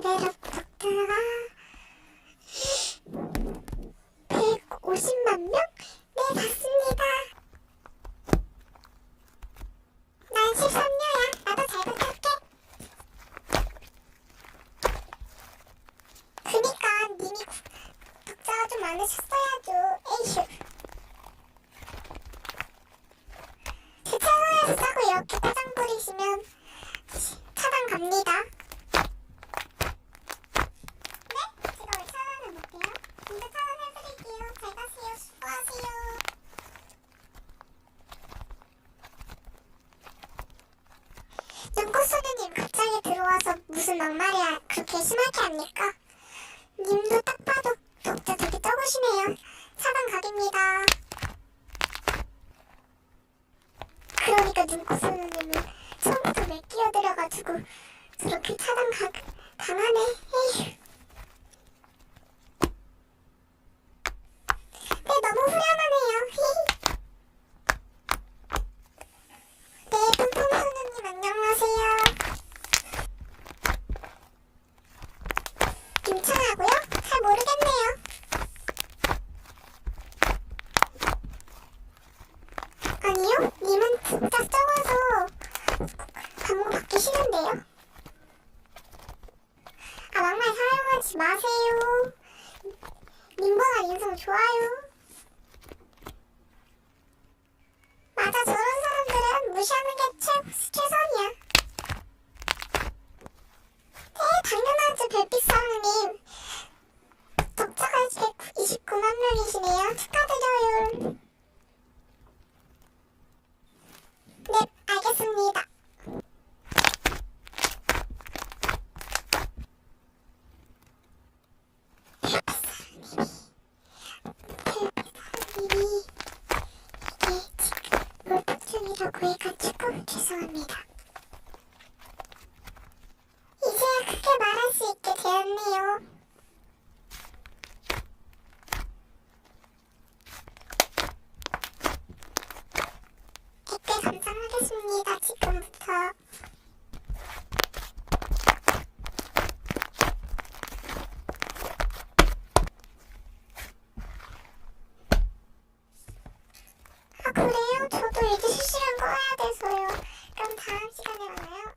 레벨업 덕트가 150만 명? 네, 봤습니다. 난 13녀야. 나도 잘 부탁해. 그니까 님이 독자가 좀 많으셨어야죠. 에휴. 제 채널에서 싸고 이렇게 파장 부리시면 차단 갑니다. 네? 제가 왜 차단을 못해요? 진짜 차단해드릴게요. 잘 가세요. 수고하세요. 눈꽃소녀님 갑자기 들어와서 무슨 막말이야. 그렇게 심하게 합니까? 님도 딱 봐도 독자 되게 적으시네요. 차단 각입니다. 그러니까 눈꽃소녀님은 처음부터 왜 끼어들어가지고 저렇게 차단 각 당하네. 에휴. 네, 너무 후련하네요. 히히. 네, 통통소녀님 안녕하세요. 김천하고요? 잘 모르겠네요. 아니요, 님은 진짜 적어서 방문 받기 싫은데요. 아, 막말 사용하지 마세요. 님보다 인성 좋아요. 맞아, 저런 사람들은 무시하는 게 최선이야. 네, 당연하죠, 별빛사랑님. 독자가 이제 29만 명이시네요. 축하드려요. 네, 알겠습니다. 별빛사랑님이 이게 지금 몰빵 중이라고 해가지고 죄송합니다. 이제야 크게 말할 수 있게 되었네요. 댓글 감상하겠습니다. 지금부터. 아, 그래요? 저도 이제 실시간 꺼야 돼서요. 그럼 다음 시간에 만나요.